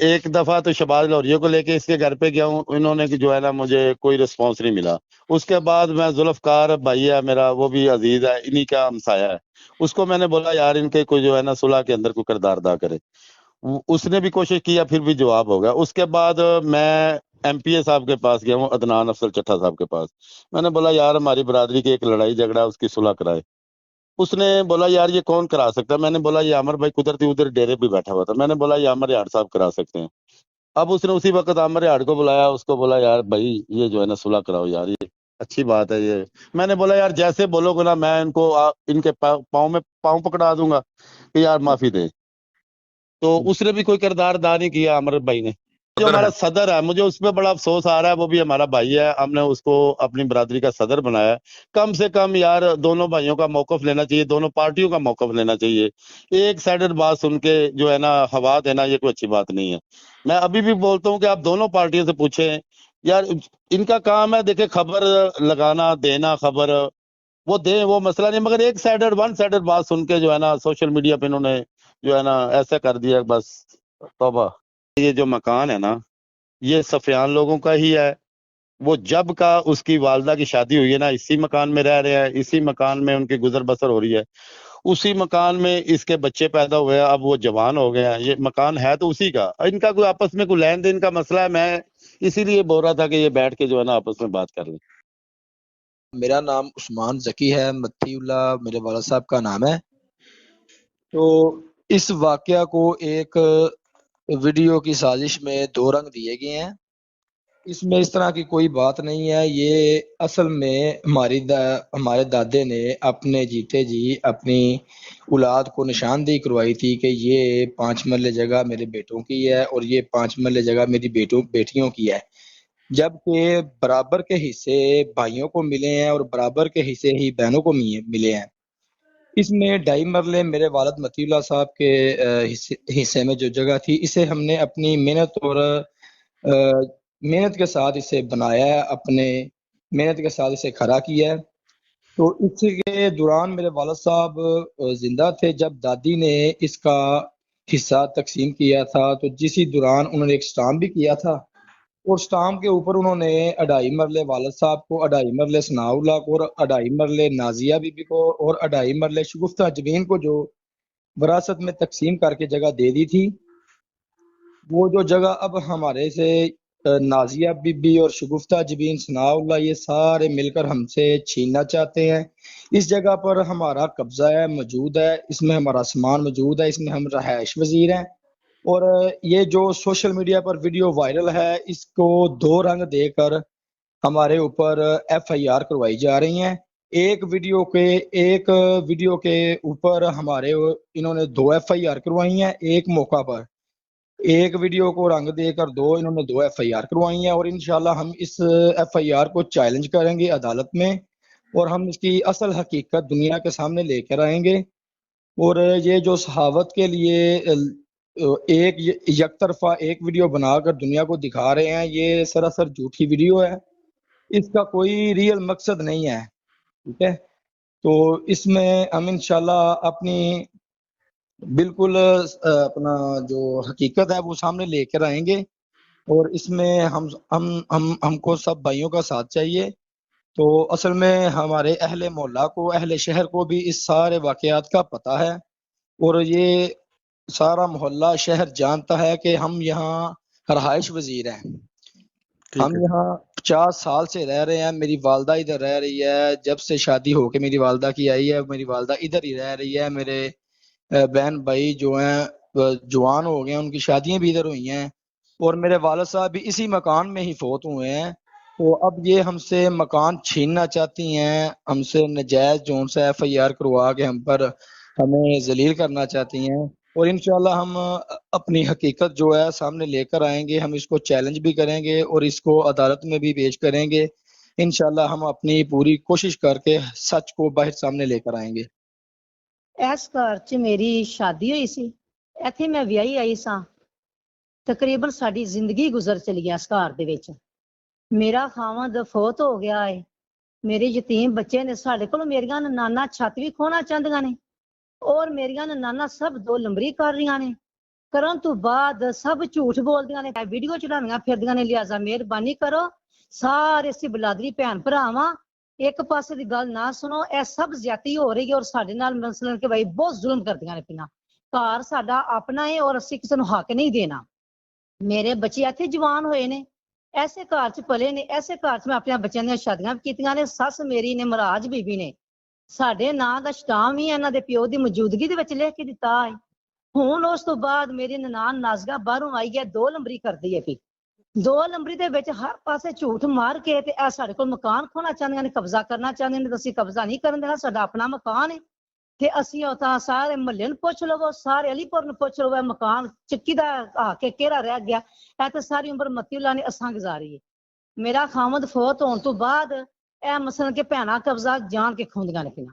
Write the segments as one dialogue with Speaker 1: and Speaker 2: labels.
Speaker 1: ایک دفعہ تو شہباز لوریو کو لے کے اس کے گھر پہ گیا ہوں، انہوں نے کہ جو ہے نا مجھے کوئی رسپانس نہیں ملا۔ اس کے بعد میں ذوالفقار بھائی ہے میرا، وہ بھی عزیز ہے، انہی کا ہمسایہ ہے، اس کو میں نے بولا یار ان کے کوئی جو ہے نا صلح کے اندر کوئی کردار ادا کرے، اس نے بھی کوشش کیا، پھر بھی جواب ہو گیا۔ اس کے بعد میں ایم پی اے صاحب کے پاس گیا ہوں، عدنان افضل چٹھا صاحب کے پاس، میں نے بولا یار ہماری برادری کی ایک لڑائی جھگڑا ہے، اس کی صلح کرائے۔ اس نے بولا یار یہ کون کرا سکتا ہے؟ میں نے بولا یہ عامر بھائی قدرتی ادھر ڈیرے پہ بیٹھا ہوا تھا، میں نے بولا یہ عامر یار صاحب کرا سکتے ہیں۔ اب اس نے اسی وقت عامر یار کو بلایا، اس کو بولا یار بھائی یہ جو ہے نا صلح کراؤ یار، یہ اچھی بات ہے یہ۔ میں نے بولا یار جیسے بولو گے نا میں ان کو ان کے پاؤں میں پاؤں پکڑا دوں گا کہ یار معافی دے۔ تو اس نے بھی کوئی کردار ادا نہیں کیا عامر بھائی نے۔ جو
Speaker 2: صدر
Speaker 1: ہمارا
Speaker 2: ہے
Speaker 1: صدر ہے، مجھے اس پہ بڑا افسوس آ رہا ہے، وہ بھی ہمارا بھائی ہے، ہم نے اس کو اپنی برادری کا صدر بنایا ہے۔ کم سے کم یار دونوں بھائیوں کا موقف لینا چاہیے، دونوں پارٹیوں کا موقف لینا چاہیے۔ ایک سائڈڈ بات سن کے جو ہے نا ہوا دینا، یہ کوئی اچھی بات نہیں ہے۔ میں ابھی بھی بولتا ہوں کہ آپ دونوں پارٹیوں سے پوچھیں یار، ان کا کام ہے دیکھیں خبر لگانا، دینا خبر، وہ دیں، وہ مسئلہ نہیں، مگر ایک سائڈڈ ون سائڈڈ بات سن کے جو ہے نا سوشل میڈیا پہ انہوں نے جو ہے نا ایسا کر دیا، بس توبہ۔ یہ جو مکان ہے نا یہ سفیان لوگوں کا ہی ہے، وہ جب کا اس کی والدہ کی شادی ہوئی ہے نا اسی مکان میں رہ رہے ہیں، اسی مکان میں ان کی گزر بسر ہو رہی ہے، اسی مکان میں اس کے بچے پیدا ہوئے ہیں، اب وہ جوان ہو گئے ہیں، یہ مکان ہے تو اسی کا، ان کا کوئی آپس میں کوئی لین دین کا مسئلہ ہے، میں اسی لیے بول رہا تھا کہ یہ بیٹھ کے جو ہے نا آپس میں بات کر لیں۔
Speaker 3: میرا نام عثمان ذکی ہے، متی اللہ میرے والد صاحب کا نام ہے۔ تو اس واقعہ کو ایک ویڈیو کی سازش میں دو رنگ دیے گئے ہیں، اس میں اس طرح کی کوئی بات نہیں ہے۔ یہ اصل میں ہمارے دادے نے اپنے جیتے جی اپنی اولاد کو نشاندہی کروائی تھی کہ یہ 5 مرلے جگہ میرے بیٹوں کی ہے اور یہ 5 مرلے جگہ میری بیٹیوں کی ہے، جبکہ برابر کے حصے بھائیوں کو ملے ہیں اور برابر کے حصے ہی بہنوں کو ملے ہیں۔ اس میں 2.5 مرلے میرے والد متی اللہ صاحب کے حصے میں جو جگہ تھی، اسے ہم نے اپنی محنت کے ساتھ اسے بنایا ہے، اپنے محنت کے ساتھ اسے کھڑا کیا ہے۔ تو اس کے دوران میرے والد صاحب زندہ تھے جب دادی نے اس کا حصہ تقسیم کیا تھا، تو جسی دوران انہوں نے ایک سٹامپ بھی کیا تھا، اور سٹامپ کے اوپر انہوں نے 2.5 مرلے والد صاحب کو، 2.5 مرلے ثناء اللہ کو، اور 2.5 مرلے نازیہ بی بی کو، اور 2.5 مرلے شگفتہ جبین کو جو وراثت میں تقسیم کر کے جگہ دے دی تھی۔ وہ جو جگہ اب ہمارے سے نازیہ بی بی اور شگفتہ جبین ثناء اللہ یہ سارے مل کر ہم سے چھیننا چاہتے ہیں۔ اس جگہ پر ہمارا قبضہ ہے، موجود ہے، اس میں ہمارا سامان موجود ہے، اس میں ہم رہائش پذیر ہیں، اور یہ جو سوشل میڈیا پر ویڈیو وائرل ہے اس کو 2 رنگ دے کر ہمارے اوپر ایف آئی آر کروائی جا رہی ہیں۔ ایک ویڈیو کے اوپر ہمارے انہوں نے 2 ایف آئی آر کروائی ہیں ایک موقع پر، ایک ویڈیو کو رنگ دے کر انہوں نے 2 ایف آئی آر کروائی ہیں، اور انشاءاللہ ہم اس ایف آئی آر کو چیلنج کریں گے عدالت میں، اور ہم اس کی اصل حقیقت دنیا کے سامنے لے کر آئیں گے۔ اور یہ جو صحافت کے لیے ایک یک طرفہ ایک ویڈیو بنا کر دنیا کو دکھا رہے ہیں، یہ سراسر جھوٹی ویڈیو ہے، اس کا کوئی ریئل مقصد نہیں ہے، ٹھیک ہے۔ تو اس میں ہم انشاءاللہ اپنی بالکل اپنا جو حقیقت ہے وہ سامنے لے کر آئیں گے، اور اس میں ہم کو سب بھائیوں کا ساتھ چاہیے۔ تو اصل میں ہمارے اہل محلہ کو، اہل شہر کو بھی اس سارے واقعات کا پتہ ہے، اور یہ سارا محلہ شہر جانتا ہے کہ ہم یہاں رہائش پذیر ہیں، ہم یہاں 50 سال سے رہ رہے ہیں، میری والدہ ادھر رہ رہی ہے، جب سے شادی ہو کے میری والدہ کی آئی ہے، میری والدہ ادھر ہی رہ رہی ہے، میرے بہن بھائی جو ہیں جوان ہو گئے ہیں، ان کی شادیاں بھی ادھر ہوئی ہیں، اور میرے والد صاحب بھی اسی مکان میں ہی فوت ہوئے ہیں۔ تو اب یہ ہم سے مکان چھیننا چاہتی ہیں، ہم سے نجائز جون سے ایف آئی آر کروا کے ہم پر ہمیں ذلیل کرنا چاہتی ہیں، اور انشاءاللہ ہم اپنی حقیقت جو ہے سامنے لے کر آئیں گے، ہم اس کو چیلنج بھی کریں گے اور اس کو عدالت میں بھی پیش کریں گے۔ انشاءاللہ ہم اپنی پوری کوشش کر کے سچ کو باہر سامنے لے کر آئیں گے۔
Speaker 4: ਇਸ ਘਰ 'ਚ ਮੇਰੀ ਸ਼ਾਦੀ ਹੋਈ ਸੀ, ਇੱਥੇ ਮੈਂ ਵਿਆਹੀ ਆਈ ਸਾਂ। ਤਕਰੀਬਨ ਸਾਡੀ ਜ਼ਿੰਦਗੀ ਗੁਜ਼ਰ ਚਲੀ ਗਿਆ ਇਸ ਘਰ ਦੇ ਵਿੱਚ। ਮੇਰਾ ਖਾਵੰਦ ਫੌਤ ਹੋ ਗਿਆ ਏ, ਮੇਰੇ ਯਤੀਮ ਬੱਚੇ ਨੇ, ਸਾਡੇ ਕੋਲ ਮੇਰੀਆਂ ਨਨਾਨਾ ਛੱਤ ਵੀ ਖੋਣਾ ਚਾਹੁੰਦੀਆਂ ਨੇ, ਔਰ ਮੇਰੀਆਂ ਨਨਾਨਾ ਸਭ 2 ਲੰਬਰੀ ਕਰ ਰਹੀਆਂ ਨੇ। ਕਰਨ ਤੋਂ ਬਾਅਦ ਸਭ ਝੂਠ ਬੋਲਦੀਆਂ ਨੇ, ਵੀਡੀਓ ਚੜਾਉਣੀਆਂ ਫਿਰਦੀਆਂ ਨੇ। ਲਿਹਾਜ਼ਾ ਮਿਹਰਬਾਨੀ ਕਰੋ, ਸਾਰੇ ਅਸੀਂ ਬਲਾਦਰੀ ਭੈਣ ਭਰਾਵਾਂ, ਇੱਕ ਪਾਸੇ ਦੀ ਗੱਲ ਨਾ ਸੁਣੋ। ਇਹ ਸਭ ਜ਼ਿਆਦਤੀ ਹੋ ਰਹੀ ਹੈ ਔਰ ਸਾਡੇ ਨਾਲ ਮਸਲਨ ਕਿ ਭਾਈ ਬਹੁਤ ਜ਼ੁਲਮ ਕਰਦੀਆਂ ਨੇ ਪਈਆਂ। ਘਰ ਸਾਡਾ ਆਪਣਾ ਹੈ ਔਰ ਅਸੀਂ ਕਿਸੇ ਨੂੰ ਹੱਕ ਨਹੀਂ ਦੇਣਾ। ਮੇਰੇ ਬੱਚੇ ਇੱਥੇ ਜਵਾਨ ਹੋਏ ਨੇ, ਐਸੇ ਘਰ 'ਚ ਪਲੇ ਨੇ, ਐਸੇ ਘਰ 'ਚ ਮੈਂ ਆਪਣੇ ਬੱਚਿਆਂ ਦੀਆਂ ਸ਼ਾਦੀਆਂ ਵੀ ਕੀਤੀਆਂ ਨੇ। ਸੱਸ ਮੇਰੀ ਨੇ, ਮਹਾਰਾਜ ਬੀਬੀ ਨੇ ਸਾਡੇ ਨਾਂ ਦਾ ਸਟਾਮ ਵੀ ਇਹਨਾਂ ਦੇ ਪਿਓ ਦੀ ਮੌਜੂਦਗੀ ਦੇ ਵਿੱਚ ਲਿਖ ਕੇ ਦਿੱਤਾ ਹੈ। ਹੁਣ ਉਸ ਤੋਂ ਬਾਅਦ ਮੇਰੀ ਨਨਾਣ ਨਾਜ਼ਗਾ ਬਾਹਰੋਂ ਆਈ ਹੈ, 2 ਨੰਬਰੀ ਕਰਦੀ ਹੈ। ਫਿਰ 2 ਨੰਬਰੀ ਦੇ ਵਿੱਚ ਹਰ ਪਾਸੇ ਝੂਠ ਮਾਰ ਕੇ ਤੇ ਇਹ ਸਾਡੇ ਕੋਲ ਮਕਾਨ ਖੋਣਾ ਚਾਹੁੰਦੀਆਂ ਨੇ, ਕਬਜ਼ਾ ਕਰਨਾ ਚਾਹੁੰਦੀਆਂ ਨੇ। ਅਸੀਂ ਕਬਜ਼ਾ ਨਹੀਂ ਕਰਨ ਦੇਣਾ, ਸਾਡਾ ਆਪਣਾ ਮਕਾਨ ਹੈ। ਤੇ ਅਸੀਂ ਉਹ ਤਾਂ ਸਾਰੇ ਮਹੱਲੇ ਨੂੰ ਪੁੱਛ ਲਵੋ, ਸਾਰੇ ਅਲੀਪੁਰ ਨੂੰ ਪੁੱਛ ਲਵੋ, ਇਹ ਮਕਾਨ ਚੱਕੀ ਦਾ ਆ ਕੇ ਕਿਹੜਾ ਰਹਿ ਗਿਆ। ਇਹ ਤਾਂ ਸਾਰੀ ਉਮਰ ਮਤੀਉਲਾ ਨੇ ਅਸਾਂ ਗੁਜ਼ਾਰੀ ਹੈ। ਮੇਰਾ ਖਾਮਦ ਫੌਤ ਹੋਣ ਤੋਂ ਬਾਅਦ ਇਹ ਮਸਲਨ ਕਿ ਭੈਣਾਂ ਕਬਜ਼ਾ ਜਾਣ ਕੇ ਖੁੰਦੀਆਂ ਨੇ ਪਈਆਂ।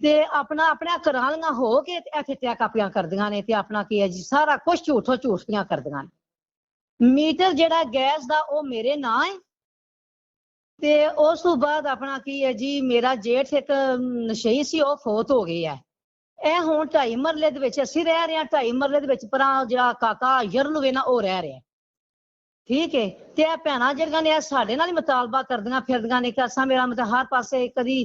Speaker 4: ਤੇ ਆਪਣਾ ਘਰਾਂ ਲੀਆਂ ਹੋ ਕੇ ਤੇ ਇੱਥੇ ਟਿਆ ਕਾਪੀਆਂ ਕਰਦੀਆਂ ਨੇ ਤੇ ਆਪਣਾ ਕੀ ਹੈ ਜੀ ਸਾਰਾ ਕੁਝ ਝੂਠੀਆਂ ਕਰਦੀਆਂ ਨੇ। ਮੀਟਰ ਜਿਹੜਾ ਗੈਸ ਦਾ ਉਹ ਮੇਰੇ ਨਾਂ ਹੈ। ਤੇ ਉਸ ਤੋਂ ਬਾਅਦ ਆਪਣਾ ਕੀ ਹੈ ਜੀ, ਮੇਰਾ ਜੇਠ ਇੱਕ ਨਸ਼ਈ ਸੀ, ਉਹ ਫੌਤ ਹੋ ਗਈ ਹੈ। ਇਹ ਹੁਣ 2.5 ਮਰਲੇ ਦੇ ਵਿੱਚ ਅਸੀਂ ਰਹਿ ਰਹੇ ਹਾਂ। 2.5 ਮਰਲੇ ਦੇ ਵਿੱਚ ਪਰਾਂ ਜਿਹੜਾ ਕਾਕਾ ਯਰਲੂਵੇ ਨਾ ਉਹ ਰਹਿ ਰਿਹਾ, ਠੀਕ ਹੈ। ਤੇ ਇਹ ਭੈਣਾਂ ਜਿਹੜੀਆਂ ਨੇ ਇਹ ਸਾਡੇ ਨਾਲ ਹੀ ਮੁਤਾਲਬਾ ਕਰਦੀਆਂ ਫਿਰਦੀਆਂ ਨੇ ਕਿ ਅਸਾਂ ਮੇਰਾ ਮਤਲਬ ਹਰ ਪਾਸੇ ਕਦੀ